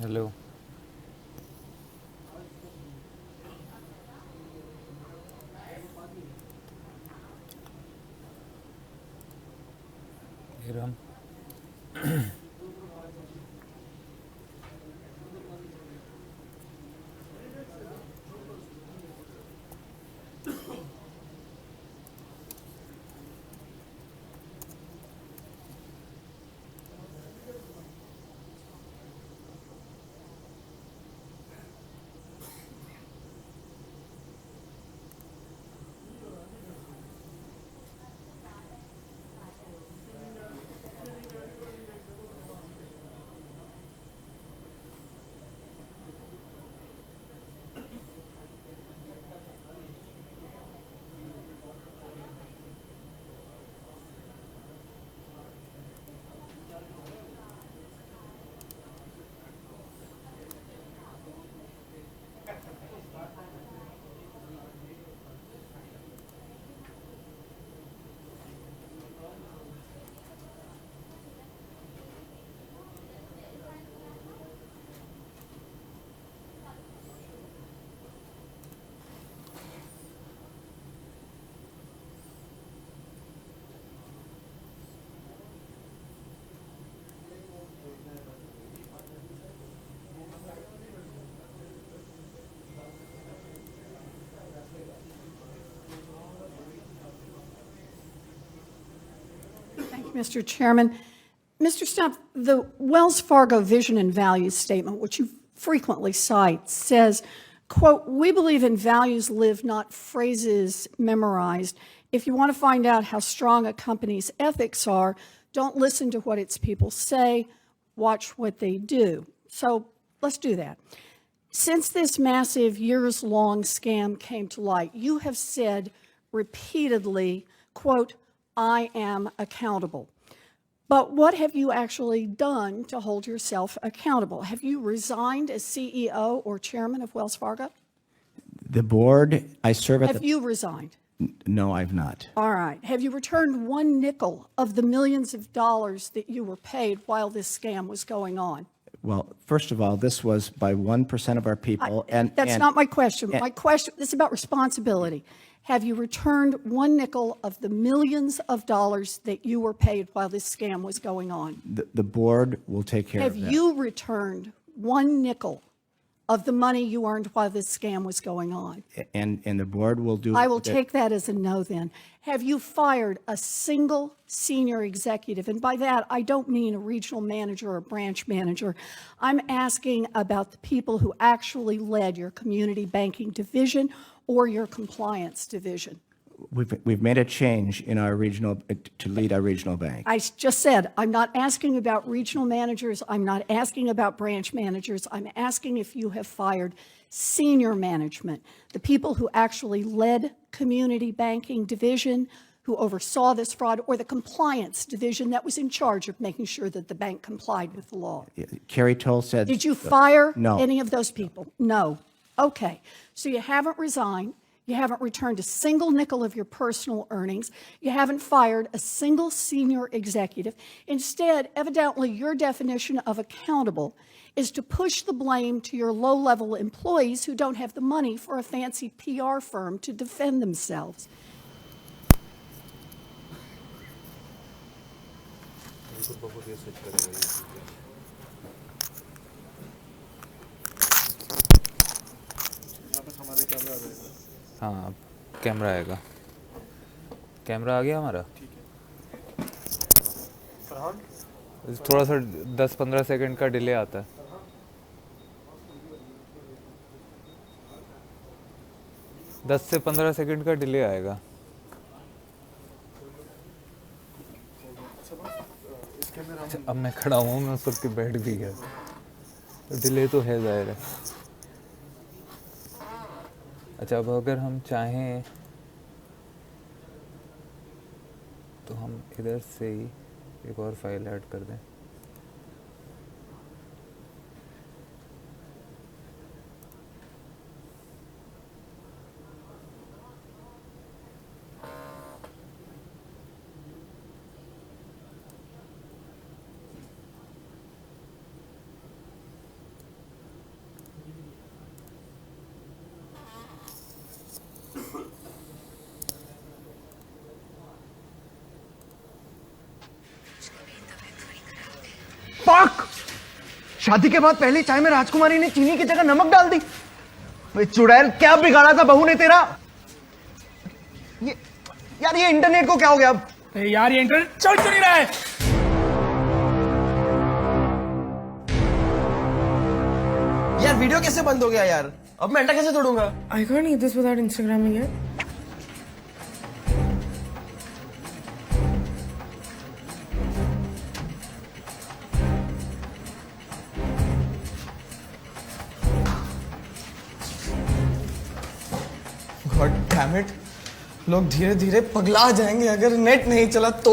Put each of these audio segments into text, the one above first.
Hello. Hiram. Thank you, Mr. Chairman. Mr. Stumpf, the Wells Fargo Vision and Values Statement, which you frequently cite, says, quote, "We believe in values lived, not phrases memorized. If you want to find out how strong a company's ethics are, don't listen to what its people say, watch what they do." So let's do that. Since this massive years-long scam came to light, you have said repeatedly, quote, "I am accountable." But what have you actually done to hold yourself accountable? Have you resigned as CEO or chairman of Wells Fargo? The board, I serve at Have you resigned? No, I've not. All right. Have you returned one nickel of the millions of dollars that you were paid while this scam was going on? Well, first of all, this was by 1% of our people. That's not my question. My question is about responsibility. Have you returned one nickel of the millions of dollars that you were paid while this scam was going on? The board will take care Have of that. you returned one nickel of the money you earned while this scam was going on? And the board will do. I will take that as a no then. Have you fired a single senior executive? And by that, I don't mean a regional manager or a branch manager. I'm asking about the people who actually led your community banking division or your compliance division. We've made a change in our regional, to lead our regional bank. I just said, I'm not asking about regional managers. I'm not asking about branch managers. I'm asking if you have fired senior management, the people who actually led community banking division, who oversaw this fraud, or the compliance division that was in charge of making sure that the bank complied with the law. Carrie Toll said. Did you fire No. any of those people? No. Okay. So you haven't resigned. You haven't returned a single nickel of your personal earnings. You haven't fired a single senior executive. Instead, evidently, your definition of accountable is to push the blame to your low-level employees who don't have the money for a fancy PR firm to defend themselves. हाँ camera आएगा camera आ गया हमारा थोड़ा सा 10-15 second का delay आता है 10 से 15 सेकंड का डिले आएगा अच्छा, अब मैं खड़ा हूँ मैं सुन के बैठ भी गया तो डिले तो है ज़ाहिर है अच्छा अब अगर हम चाहें तो हम इधर से ही एक और फाइल ऐड कर दें फक! शादी के बाद पहली चाय में राजकुमारी ने चीनी की जगह नमक डाल दी। वे चुड़ैल, क्या बिगाड़ा था बहू ने तेरा? ये इंटरनेट को क्या हो गया अब? यार ये इंटरनेट चल क्यों नहीं रहा है? यार वीडियो कैसे बंद हो गया यार? अब मैं अंडा कैसे तोड़ूंगा? I can't eat this without Instagramming it. God damn it, लोग धीरे धीरे पगला जाएंगे अगर नेट नहीं चला तो।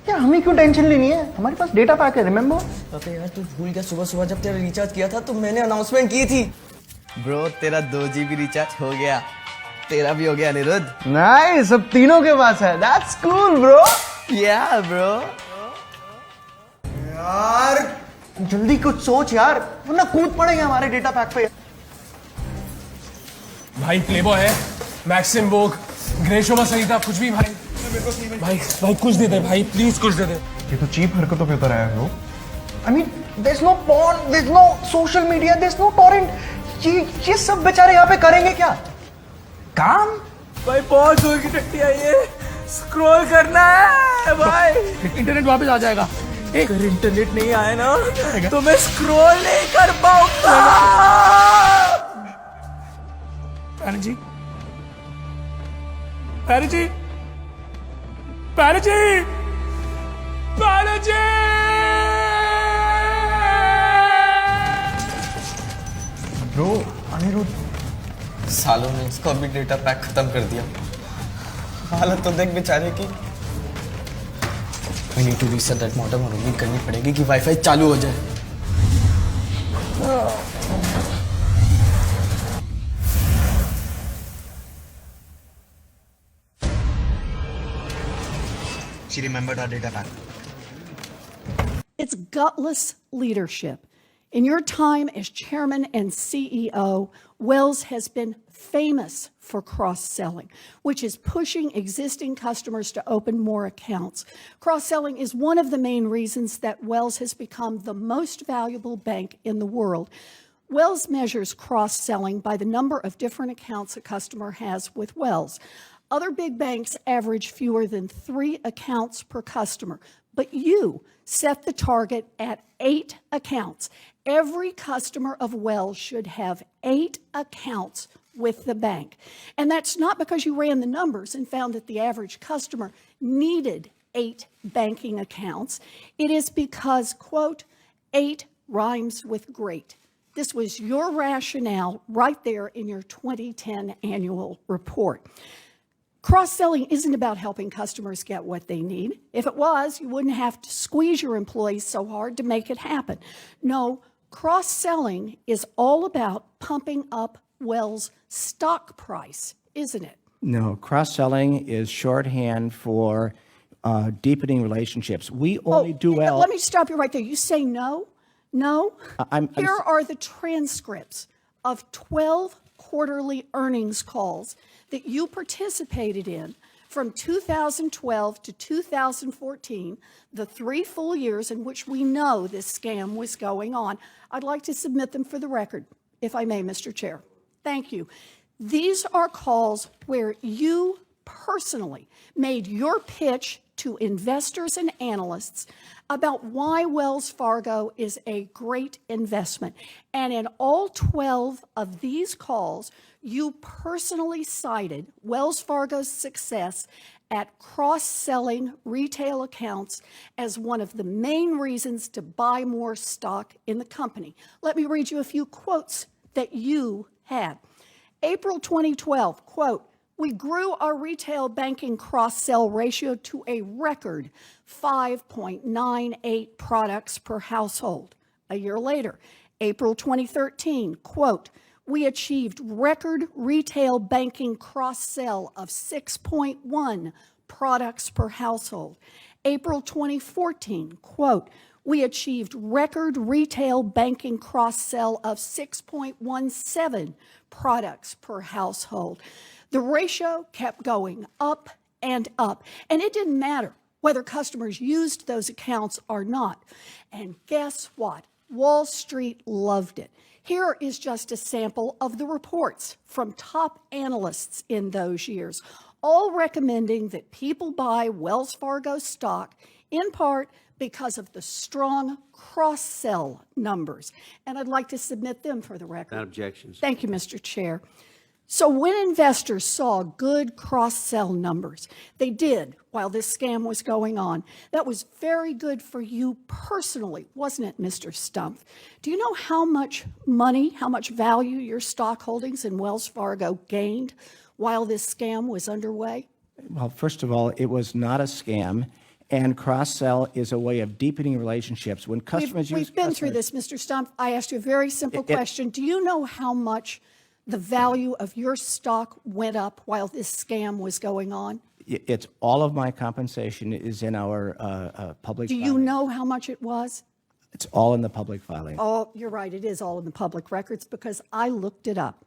क्या हमें क्यों टेंशन लेनी है? हमारे पास डेटा पैक है, रिमेम्बर? अबे यार तू भूल गया, सुबह सुबह जब तेरा रिचार्ज किया था तो मैंने अनाउंसमेंट की थी। ब्रो तेरा 2 GB रिचार्ज हो गया, तेरा भी हो गया अनिरुद्ध। नाइस, अब तीनों के पास है। That's cool bro. या ब्रो। यार जल्दी कुछ सोच यार, वरना कूद पड़ेंगे हमारे डेटा पैक पे। भाई प्लेबॉय है, मैक्सिम वोग, ग्रेशोमा सही था, कुछ भी भाई। भाई कुछ दे दे भाई, प्लीज कुछ दे दे। ये तो चीप हरकतों पे उतर आया bro. I mean, there's no porn, there's no social media, there's no torrent। ये सब बेचारे यहाँ पे करेंगे क्या? काम? भाई बहुत जोर की टट्टी आई है, स्क्रॉल करना है भाई। इंटरनेट वापस आ जाएगा। अगर इंटरनेट नहीं आया ना तो मैं स्क्रॉल नहीं कर पाऊंगा। पैर जी, पैर जी, पैर जी, पैर जी। ब्रो अनिरुद्ध, सालों ने इसका भी डेटा पैक खत्म कर दिया। हालत तो देख बेचारे की। We need to reset that modem और उम्मीद करनी पड़ेगी कि वाईफाई चालू हो जाए। She remembered our data pack. It's gutless leadership. In your time as chairman and CEO, Wells has been famous for cross-selling, which is pushing existing customers to open more accounts. Cross-selling is one of the main reasons that Wells has become the most valuable bank in the world. Wells measures cross-selling by the number of different accounts a customer has with Wells. Other big banks average fewer than 3 accounts per customer, but you set the target at 8 accounts. Every customer of Wells should have 8 accounts with the bank. And that's not because you ran the numbers and found that the average customer needed 8 banking accounts. It is because, quote, 8 rhymes with great. This was your rationale right there in your 2010 annual report. Cross-selling isn't about helping customers get what they need. If it was, you wouldn't have to squeeze your employees so hard to make it happen. No, cross-selling is all about pumping up Wells' stock price, isn't it? No, cross-selling is shorthand for deepening relationships. We only do well. Let me stop you right there. You say no? No? Here are the transcripts of 12 quarterly earnings calls that you participated in from 2012 to 2014, the 3 full years in which we know this scam was going on. I'd like to submit them for the record, if I may, Mr. Chair. Thank you. These are calls where you personally made your pitch to investors and analysts about why Wells Fargo is a great investment. And in all 12 of these calls, you personally cited Wells Fargo's success at cross-selling retail accounts as one of the main reasons to buy more stock in the company. Let me read you a few quotes that you had. April 2012, quote, "We grew our retail banking cross-sell ratio to a record 5.98 products per household." A year later, April 2013, quote, "We achieved record retail banking cross-sell of 6.1 products per household." April 2014, quote, "We achieved record retail banking cross-sell of 6.17 products per household." The ratio kept going up and up. And it didn't matter whether customers used those accounts or not. And guess what? Wall Street loved it. Here is just a sample of the reports from top analysts in those years, all recommending that people buy Wells Fargo stock in part because of the strong cross-sell numbers. And I'd like to submit them for the record. Without objections. Thank you, Mr. Chair. So when investors saw good cross-sell numbers, they did while this scam was going on. That was very good for you personally, wasn't it, Mr. Stumpf? Do you know how much money, how much value your stock holdings in Wells Fargo gained while this scam was underway? Well, first of all, it was not a scam, and cross-sell is a way of deepening relationships. When customers use We've been through this, Mr. Stumpf. I asked you a very simple question. Do you know how much the value of your stock went up while this scam was going on? It's all of my compensation is in our public Do filing. you know how much it was? It's all in the public filing. Oh, you're right. It is all in the public records because I looked it up.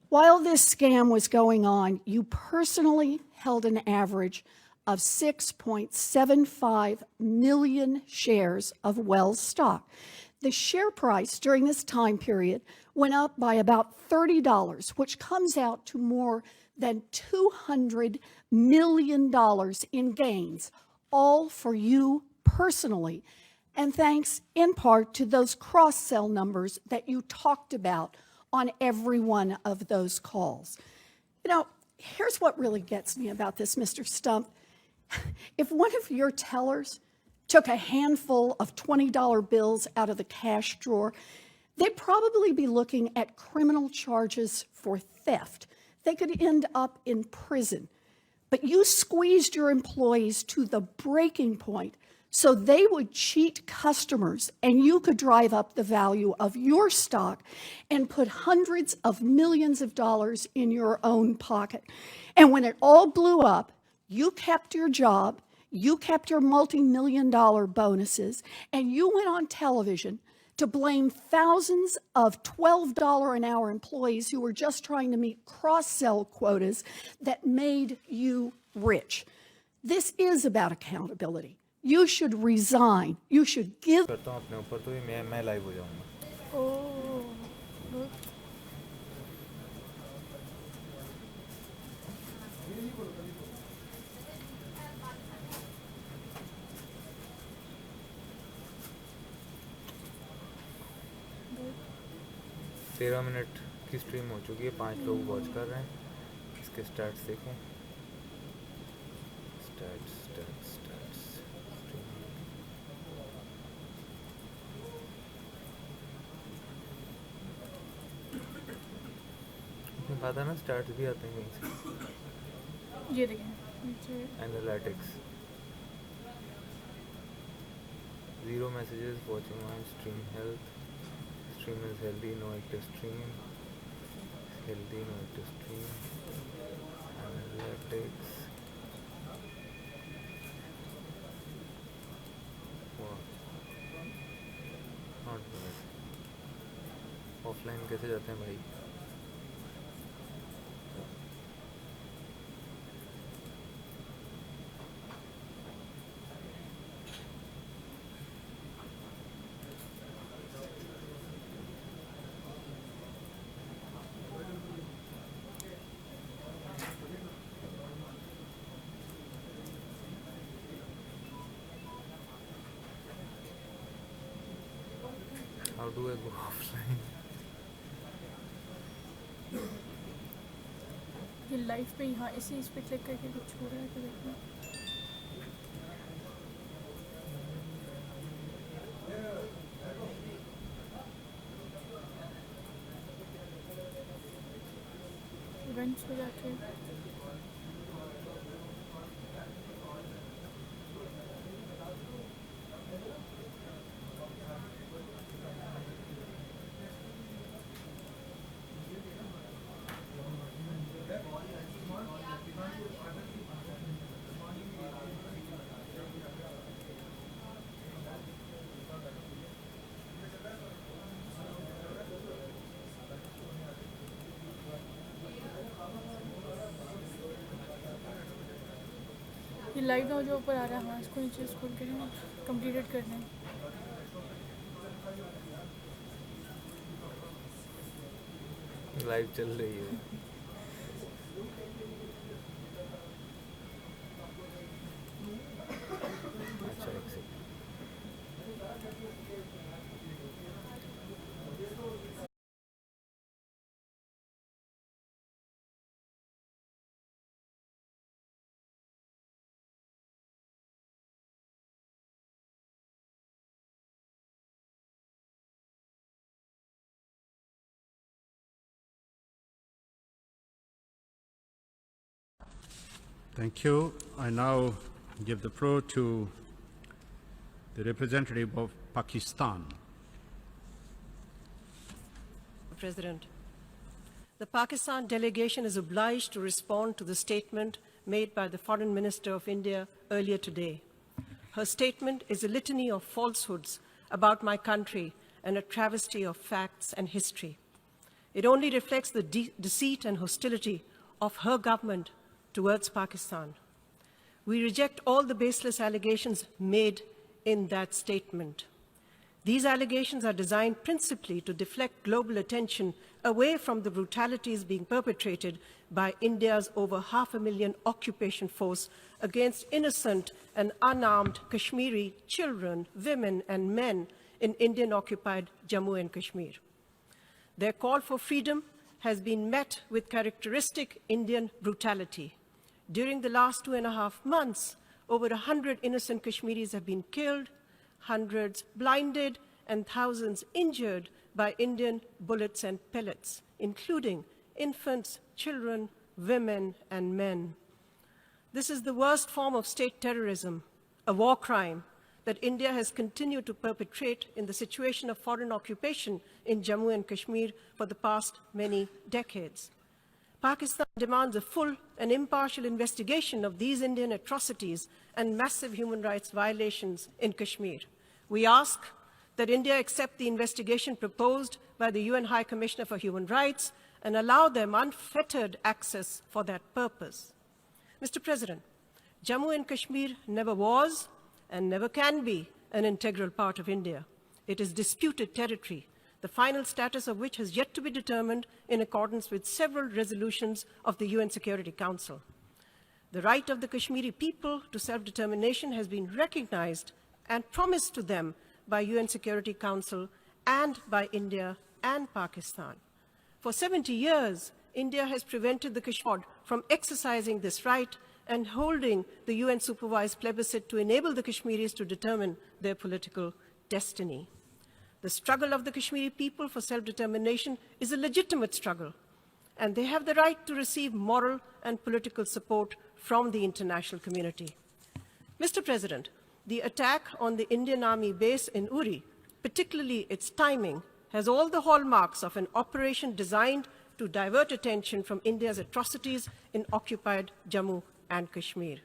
While this scam was going on, you personally held an average of 6.75 million shares of Wells stock. The share price during this time period went up by about $30, which comes out to more than $200 million in gains, all for you personally. And thanks in part to those cross-sell numbers that you talked about on every one of those calls. You know, here's what really gets me about this, Mr. Stumpf. If one of your tellers took a handful of $20 bills out of the cash drawer, they'd probably be looking at criminal charges for theft. They could end up in prison. But you squeezed your employees to the breaking point so they would cheat customers and you could drive up the value of your stock and put hundreds of millions of dollars in your own pocket. And when it all blew up, you kept your job, you kept your multi-million-dollar bonuses, and you went on television to blame thousands of $12 an hour employees who were just trying to meet cross-sell quotas that made you rich. This is about accountability. You should resign. You should give. करता हूँ अपने ऊपर तो ये मैं live हो जाऊँगा। तेरह मिनट की स्ट्रीम हो चुकी है, 5 लोग वॉच कर रहे हैं। इसके स्टैट्स देखें। स्टैट्स पता ना स्टार्ट भी आते हैं कहीं से। ये देखें analytics 0 messages watching on stream health. Stream is healthy, no active stream. Healthy, no active stream. Analytics. Wow. Not bad. Offline कैसे जाते हैं भाई? How do I go offline? ये लाइव पे यहाँ इस पे क्लिक करके कुछ हो रहा है तो देखना। इवेंट्स पे जाके ये लाइव ना जो ऊपर आ रहा है, हाँ इसको नीचे स्क्रॉल करें, कंप्लीटेड करना है। लाइव चल रही है। अच्छा एक second. Thank you. I now give the floor to the representative of Pakistan. President, the Pakistan delegation is obliged to respond to the statement made by the Foreign Minister of India earlier today. Her statement is a litany of falsehoods about my country and a travesty of facts and history. It only reflects the deceit and hostility of her government towards Pakistan. We reject all the baseless allegations made in that statement. These allegations are designed principally to deflect global attention away from the brutalities being perpetrated by India's over 500,000 occupation force against innocent and unarmed Kashmiri children, women, and men in Indian-occupied Jammu and Kashmir. Their call for freedom has been met with characteristic Indian brutality. During the last 2.5 months, over 100 innocent Kashmiris have been killed, hundreds blinded, and thousands injured by Indian bullets and pellets, including infants, children, women, and men. This is the worst form of state terrorism, a war crime that India has continued to perpetrate in the situation of foreign occupation in Jammu and Kashmir for the past many decades. Pakistan demands a full and impartial investigation of these Indian atrocities and massive human rights violations in Kashmir. We ask that India accept the investigation proposed by the UN High Commissioner for Human Rights and allow them unfettered access for that purpose. Mr. President, Jammu and Kashmir never was and never can be an integral part of India. It is disputed territory, the final status of which has yet to be determined in accordance with several resolutions of the UN Security Council. The right of the Kashmiri people to self-determination has been recognized and promised to them by UN Security Council and by India and Pakistan. For 70 years, India has prevented the Kashmir from exercising this right and holding the UN-supervised plebiscite to enable the Kashmiris to determine their political destiny. The struggle of the Kashmiri people for self-determination is a legitimate struggle, and they have the right to receive moral and political support from the international community. Mr. President, the attack on the Indian Army base in Uri, particularly its timing, has all the hallmarks of an operation designed to divert attention from India's atrocities in occupied Jammu and Kashmir.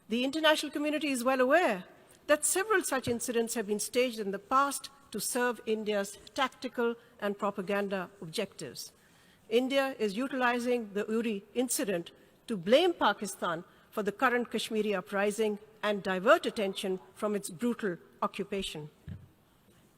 The international community is well aware that several such incidents have been staged in the past to serve India's tactical and propaganda objectives. India is utilizing the Uri incident to blame Pakistan for the current Kashmiri uprising and divert attention from its brutal occupation.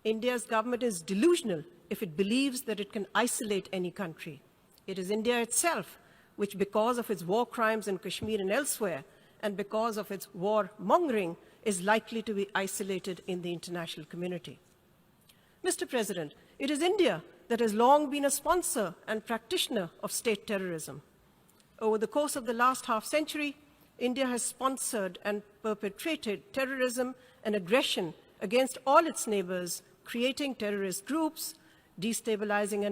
India's government is delusional if it believes that it can isolate any country. It is India itself which, because of its war crimes in Kashmir and elsewhere, and because of its war-mongering, is likely to be isolated in the international community. Mr. President, it is India that has long been a sponsor and practitioner of state terrorism. Over the course of the last half-century, India has sponsored and perpetrated terrorism and aggression against all its neighbors, creating terrorist groups, destabilizing and